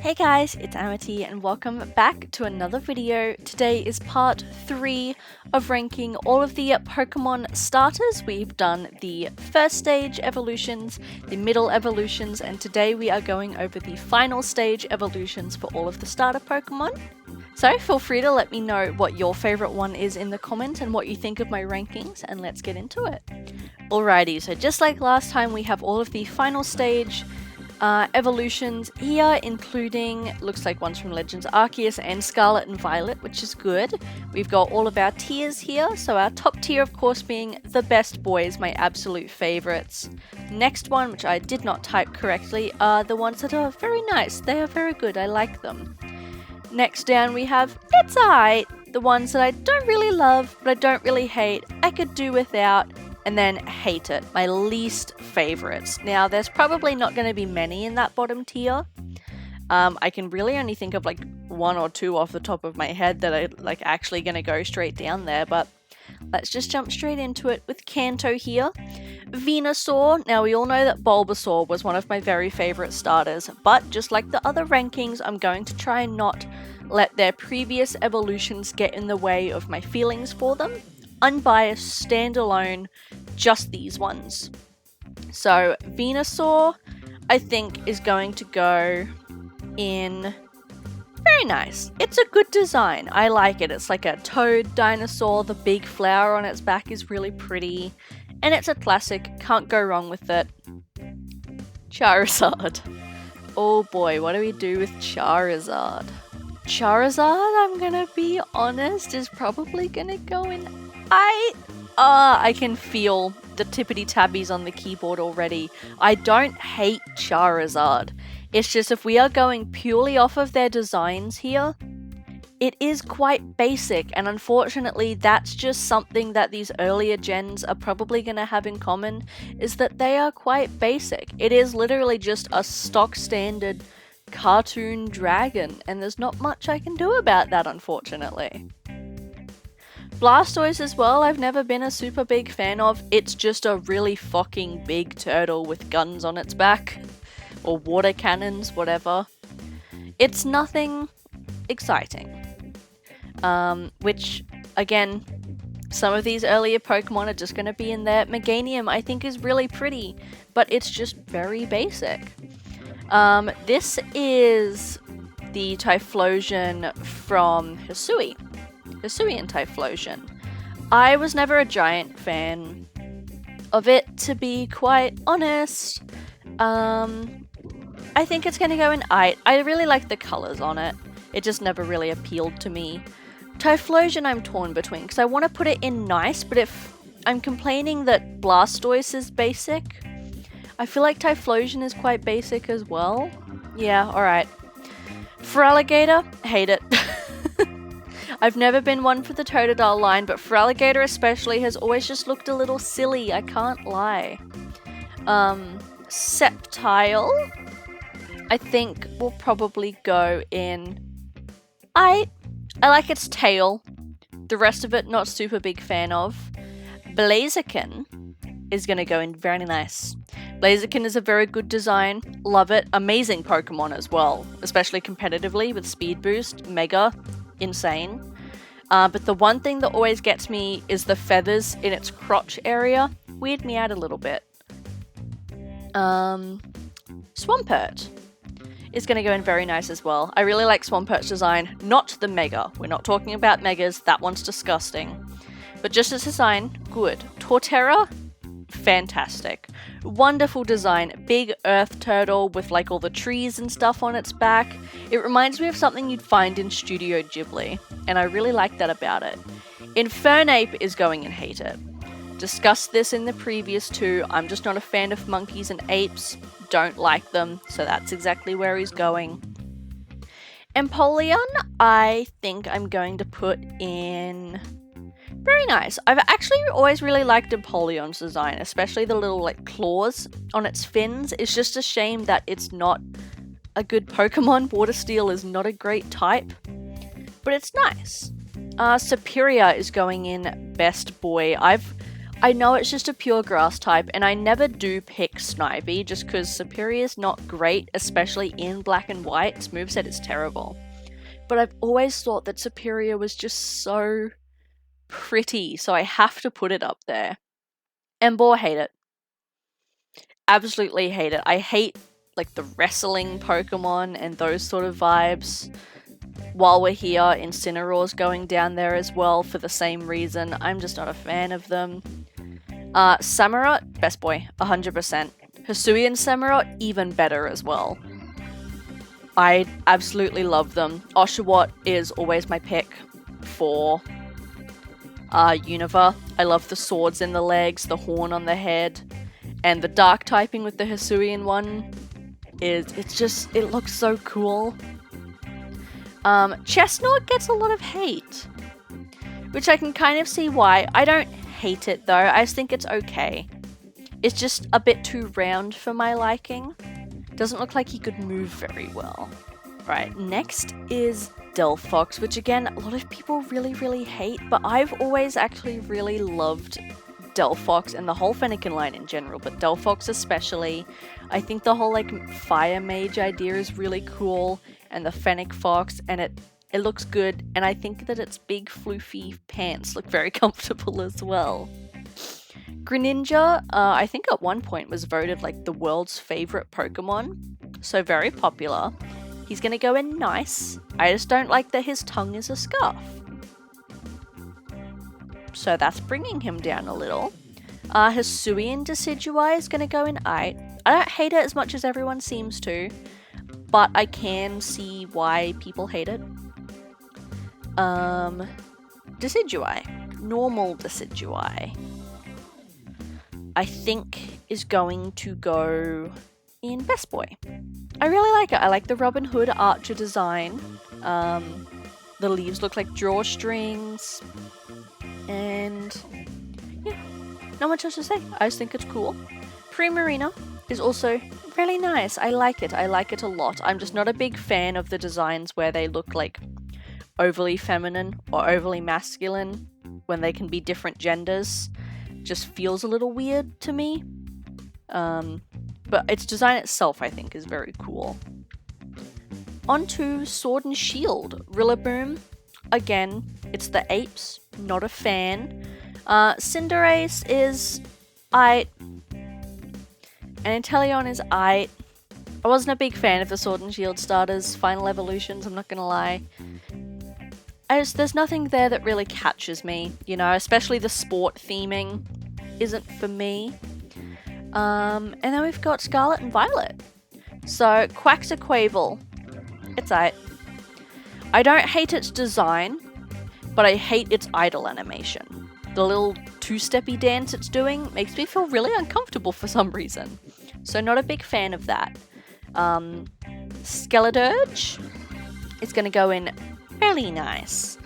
Hey guys, it's Amity and welcome back to another video. Today is part 3 of ranking all of the Pokemon starters. We've done the first stage evolutions, the middle evolutions, and today we are going over the final stage evolutions for all of the starter Pokemon. So feel free to let me know what your favorite one is in the comments and what you think of my rankings, and let's get into it. Alrighty, so just like last time we have all of the final stage evolutions here, including, looks like ones from Legends Arceus and Scarlet and Violet, which is good. We've got all of our tiers here, so our top tier of course being the best boys, my absolute favorites. Next one, which I did not type correctly, are the ones that are very nice. They are very good, I like them. Next down we have It's Alright, the ones that I don't really love, but I don't really hate, I could do without, and then Hate It, my least favorites. Now, there's probably not going to be many in that bottom tier. I can really only think of like one or two off the top of my head that are like actually going to go straight down there, but let's just jump straight into it with Kanto here. Venusaur. Now, we all know that Bulbasaur was one of my very favorite starters, but just like the other rankings, I'm going to try and not let their previous evolutions get in the way of my feelings for them. Unbiased, standalone, just these ones. So Venusaur, I think, is going to go in very nice. It's a good design. I like it. It's like a toad dinosaur. The big flower on its back is really pretty. And it's a classic. Can't go wrong with it. Charizard. Oh boy, what do we do with Charizard? Charizard, I'm gonna be honest, is probably gonna go in I can feel the tippity-tabbies on the keyboard already. I don't hate Charizard. It's just if we are going purely off of their designs here, it is quite basic, and unfortunately that's just something that these earlier gens are probably going to have in common, is that they are quite basic. It is literally just a stock standard cartoon dragon, and there's not much I can do about that, unfortunately. Blastoise as well, I've never been a super big fan of. It's just a really fucking big turtle with guns on its back. Or water cannons, whatever. It's nothing exciting. Which, again, some of these earlier Pokemon are just going to be in there. Meganium, I think, is really pretty, but it's just very basic. This is the Typhlosion from Hisui. Hisuian Typhlosion. I was never a giant fan of it, to be quite honest. I think it's going to go in I really like the colours on it. It just never really appealed to me. Typhlosion I'm torn between, because I want to put it in nice, but if I'm complaining that Blastoise is basic, I feel like Typhlosion is quite basic as well. Yeah, alright. Feraligatr, hate it. I've never been one for the Totodile line, but Feraligatr especially has always just looked a little silly, I can't lie. Sceptile, I think will probably go in I like its tail. The rest of it, not super big fan of. Blaziken is going to go in very nice. Blaziken is a very good design. Love it. Amazing Pokemon as well, especially competitively with Speed Boost. Mega. Insane. But the one thing that always gets me is the feathers in its crotch area. Weird me out a little bit. Swampert is going to go in very nice as well. I really like Swampert's design, not the Mega. We're not talking about Megas, that one's disgusting. But just its design, good. Torterra, fantastic. Wonderful design. Big earth turtle with like all the trees and stuff on its back. It reminds me of something you'd find in Studio Ghibli, and I really like that about it. Infernape is going in Hate It. Discussed this in the previous two. I'm just not a fan of monkeys and apes. Don't like them, so that's exactly where he's going. Empoleon, I think I'm going to put in very nice. I've actually always really liked Empoleon's design, especially the little like claws on its fins. It's just a shame that it's not a good Pokemon. Water Steel is not a great type, but it's nice. Superior is going in best boy. I know it's just a pure grass type, and I never do pick Snivy just because Superior's not great, especially in black and white. Its moveset is terrible. But I've always thought that Superior was just so pretty, so I have to put it up there. Emboar, hate it. Absolutely hate it. I hate like the wrestling Pokemon and those sort of vibes. While we're here, Incineroar's going down there as well for the same reason. I'm just not a fan of them. Samurott, best boy, 100%. Hisuian Samurott, even better as well. I absolutely love them. Oshawott is always my pick for Unova. I love the swords in the legs, the horn on the head, and the dark typing with the Hisuian one it looks so cool. Chestnut gets a lot of hate, which I can kind of see why. I don't hate it though, I just think it's okay. It's just a bit too round for my liking. Doesn't look like he could move very well. Right, next is Delphox, which again, a lot of people really hate, but I've always actually really loved Delphox and the whole Fennekin line in general, but Delphox especially. I think the whole like fire mage idea is really cool, and the Fennec Fox, and it looks good, and I think that its big floofy pants look very comfortable as well. Greninja, I think at one point was voted like the world's favorite Pokemon, so very popular. He's gonna go in nice. I just don't like that his tongue is a scarf. So that's bringing him down a little. Hisuian Decidueye is gonna go in I don't hate it as much as everyone seems to, but I can see why people hate it. Decidueye. Normal Decidueye, I think is going to go in Best Boy. I really like it. I like the Robin Hood Archer design. The leaves look like drawstrings. And yeah, not much else to say. I just think it's cool. Primarina is also really nice. I like it. I like it a lot. I'm just not a big fan of the designs where they look like overly feminine or overly masculine when they can be different genders. Just feels a little weird to me. But its design itself, I think, is very cool. On to Sword and Shield. Rillaboom. Again, it's the apes. Not a fan. Cinderace is aight. And Inteleon is aight. I wasn't a big fan of the Sword and Shield starters, final evolutions, I'm not gonna lie. There's nothing there that really catches me, you know, especially the sport theming isn't for me. And then we've got Scarlet and Violet. So, Quaxaquavel. It's aight. I don't hate its design, but I hate its idle animation. The little two-steppy dance it's doing makes me feel really uncomfortable for some reason. So not a big fan of that. Skeledirge is going to go in fairly nice.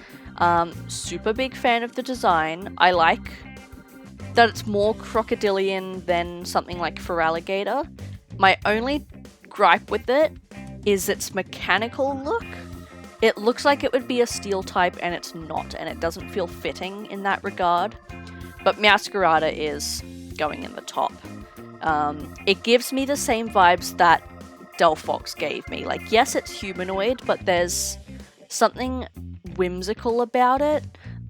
Super big fan of the design. I like that it's more crocodilian than something like Feraligatr. My only gripe with it is its mechanical look. It looks like it would be a steel type, and it's not, and it doesn't feel fitting in that regard. But Meowscarada is going in the top. It gives me the same vibes that Delphox gave me. Like, yes, it's humanoid, but there's something whimsical about it.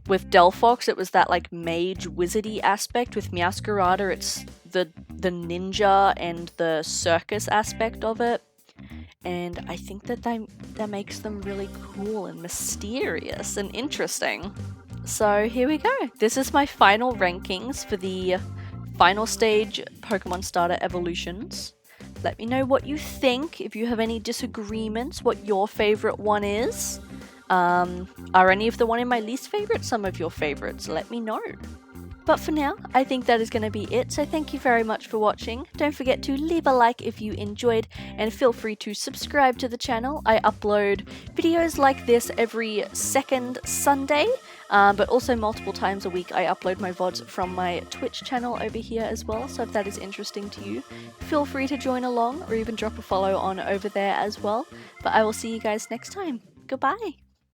With Delphox, it was that, like, mage wizardy aspect. With Meowscarada, it's the ninja and the circus aspect of it. And I think that makes them really cool and mysterious and interesting. So here we go. This is my final rankings for the final stage Pokemon Starter Evolutions. Let me know what you think, if you have any disagreements, what your favorite one is. Are any of the one in my least favorite some of your favorites? Let me know. But for now, I think that is going to be it, so thank you very much for watching. Don't forget to leave a like if you enjoyed, and feel free to subscribe to the channel. I upload videos like this every second Sunday, but also multiple times a week I upload my VODs from my Twitch channel over here as well, so if that is interesting to you, feel free to join along, or even drop a follow on over there as well. But I will see you guys next time. Goodbye!